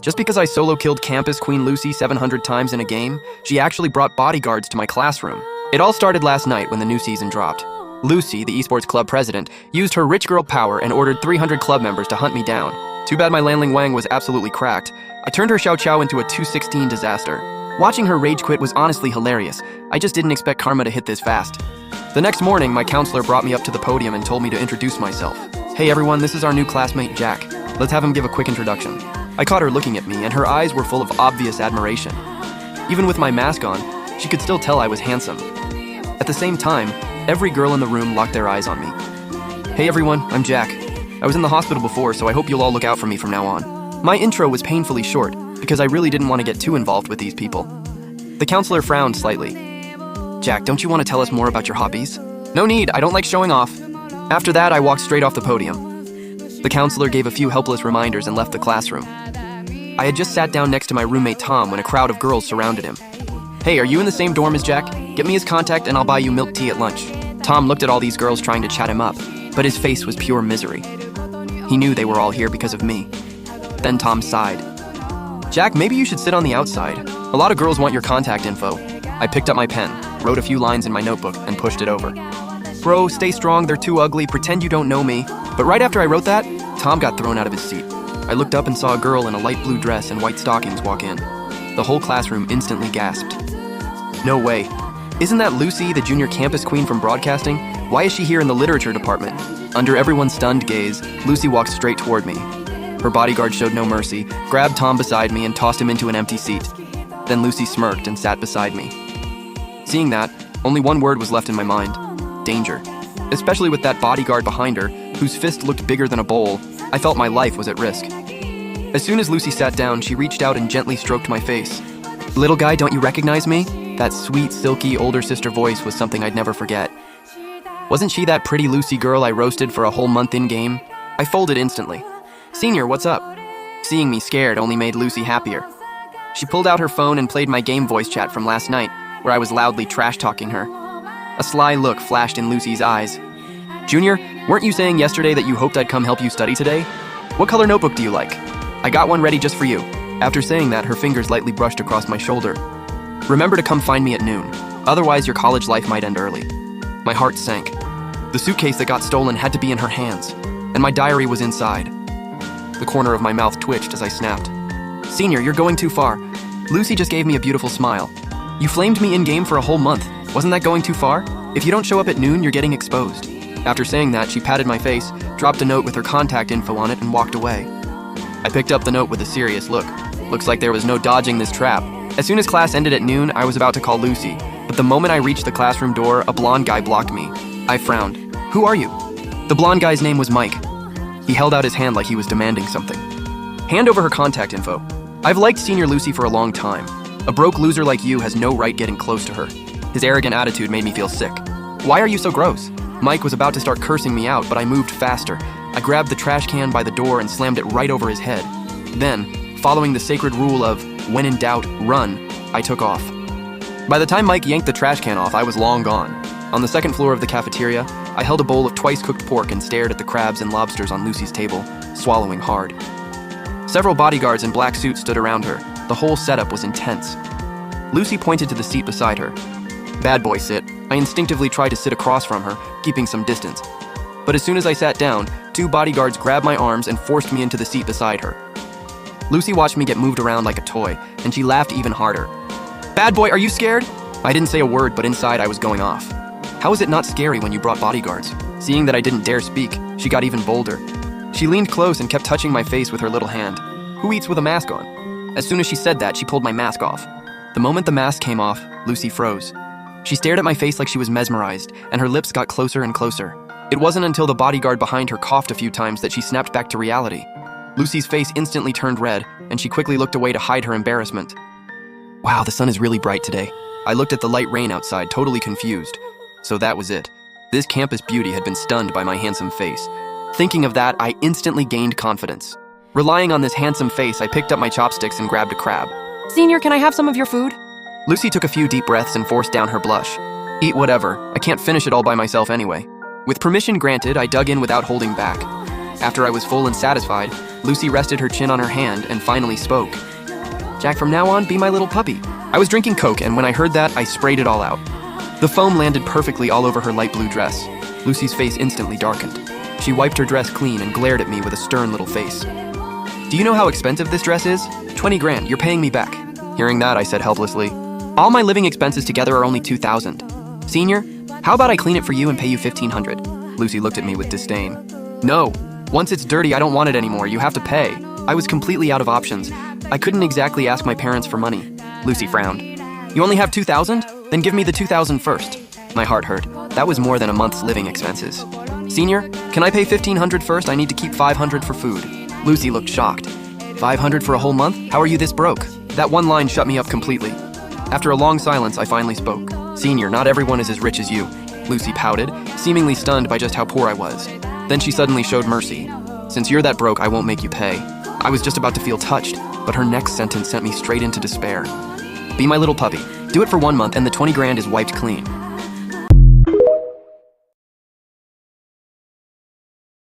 Just because I solo killed campus Queen Lucy 700 times in a game, she actually brought bodyguards to my classroom. It all started last night when the new season dropped. Lucy, the esports club president, used her rich girl power and ordered 300 club members to hunt me down. Too bad my Lanling Wang was absolutely cracked. I turned her Xiao Qiao into a 216 disaster. Watching her rage quit was honestly hilarious. I just didn't expect karma to hit this fast. The next morning, my counselor brought me up to the podium and told me to introduce myself. Hey everyone, this is our new classmate Jack. Let's have him give a quick introduction. I caught her looking at me, and her eyes were full of obvious admiration. Even with my mask on, she could still tell I was handsome. At the same time, every girl in the room locked their eyes on me. Hey everyone, I'm Jack. I was in the hospital before, so I hope you'll all look out for me from now on. My intro was painfully short, because I really didn't want to get too involved with these people. The counselor frowned slightly. Jack, don't you want to tell us more about your hobbies? No need, I don't like showing off. After that, I walked straight off the podium. The counselor gave a few helpless reminders and left the classroom. I had just sat down next to my roommate Tom when a crowd of girls surrounded him. Hey, are you in the same dorm as Jack? Get me his contact and I'll buy you milk tea at lunch. Tom looked at all these girls trying to chat him up, but his face was pure misery. He knew they were all here because of me. Then Tom sighed. Jack, maybe you should sit on the outside. A lot of girls want your contact info. I picked up my pen, wrote a few lines in my notebook, and pushed it over. Bro, stay strong, they're too ugly, pretend you don't know me. But right after I wrote that, Tom got thrown out of his seat. I looked up and saw a girl in a light blue dress and white stockings walk in. The whole classroom instantly gasped. No way. Isn't that Lucy, the junior campus queen from broadcasting? Why is she here in the literature department? Under everyone's stunned gaze, Lucy walked straight toward me. Her bodyguard showed no mercy, grabbed Tom beside me and tossed him into an empty seat. Then Lucy smirked and sat beside me. Seeing that, only one word was left in my mind. Danger. Especially with that bodyguard behind her, whose fist looked bigger than a bowl, I felt my life was at risk. As soon as Lucy sat down, she reached out and gently stroked my face. Little guy, don't you recognize me? That sweet, silky, older sister voice was something I'd never forget. Wasn't she that pretty Lucy girl I roasted for a whole month in-game? I folded instantly. Senior, what's up? Seeing me scared only made Lucy happier. She pulled out her phone and played my game voice chat from last night, where I was loudly trash-talking her. A sly look flashed in Lucy's eyes. Junior, weren't you saying yesterday that you hoped I'd come help you study today? What color notebook do you like? I got one ready just for you. After saying that, her fingers lightly brushed across my shoulder. Remember to come find me at noon. Otherwise, your college life might end early. My heart sank. The suitcase that got stolen had to be in her hands, and my diary was inside. The corner of my mouth twitched as I snapped. Senior, you're going too far. Lucy just gave me a beautiful smile. You flamed me in-game for a whole month. Wasn't that going too far? If you don't show up at noon, you're getting exposed. After saying that, she patted my face, dropped a note with her contact info on it, and walked away. I picked up the note with a serious look. Looks like there was no dodging this trap. As soon as class ended at noon, I was about to call Lucy, but the moment I reached the classroom door, a blonde guy blocked me. I frowned. Who are you? The blonde guy's name was Mike. He held out his hand like he was demanding something. Hand over her contact info. I've liked Senior Lucy for a long time. A broke loser like you has no right getting close to her. His arrogant attitude made me feel sick. Why are you so gross? Mike was about to start cursing me out, but I moved faster. I grabbed the trash can by the door and slammed it right over his head. Then, following the sacred rule of, when in doubt, run, I took off. By the time Mike yanked the trash can off, I was long gone. On the second floor of the cafeteria, I held a bowl of twice-cooked pork and stared at the crabs and lobsters on Lucy's table, swallowing hard. Several bodyguards in black suits stood around her. The whole setup was intense. Lucy pointed to the seat beside her. Bad boy sit. I instinctively tried to sit across from her, keeping some distance. But as soon as I sat down, two bodyguards grabbed my arms and forced me into the seat beside her. Lucy watched me get moved around like a toy, and she laughed even harder. Bad boy, are you scared? I didn't say a word, but inside I was going off. How is it not scary when you brought bodyguards? Seeing that I didn't dare speak, she got even bolder. She leaned close and kept touching my face with her little hand. Who eats with a mask on? As soon as she said that, she pulled my mask off. The moment the mask came off, Lucy froze. She stared at my face like she was mesmerized, and her lips got closer and closer. It wasn't until the bodyguard behind her coughed a few times that she snapped back to reality. Lucy's face instantly turned red, and she quickly looked away to hide her embarrassment. Wow, the sun is really bright today. I looked at the light rain outside, totally confused. So that was it. This campus beauty had been stunned by my handsome face. Thinking of that, I instantly gained confidence. Relying on this handsome face, I picked up my chopsticks and grabbed a crab. Senior, can I have some of your food? Lucy took a few deep breaths and forced down her blush. Eat whatever. I can't finish it all by myself anyway. With permission granted, I dug in without holding back. After I was full and satisfied, Lucy rested her chin on her hand and finally spoke. Jack, from now on, be my little puppy. I was drinking Coke, and when I heard that, I sprayed it all out. The foam landed perfectly all over her light blue dress. Lucy's face instantly darkened. She wiped her dress clean and glared at me with a stern little face. Do you know how expensive this dress is? 20 grand, you're paying me back. Hearing that, I said helplessly, all my living expenses together are only 2,000. Senior, how about I clean it for you and pay you 1,500? Lucy looked at me with disdain. No, once it's dirty, I don't want it anymore. You have to pay. I was completely out of options. I couldn't exactly ask my parents for money. Lucy frowned. You only have 2,000? Then give me the 2,000 first. My heart hurt. That was more than a month's living expenses. Senior, can I pay 1,500 first? I need to keep 500 for food. Lucy looked shocked. 500 for a whole month? How are you this broke? That one line shut me up completely. After a long silence, I finally spoke. Senior, not everyone is as rich as you. Lucy pouted, seemingly stunned by just how poor I was. Then she suddenly showed mercy. Since you're that broke, I won't make you pay. I was just about to feel touched, but her next sentence sent me straight into despair. Be my little puppy. Do it for 1 month and the 20 grand is wiped clean.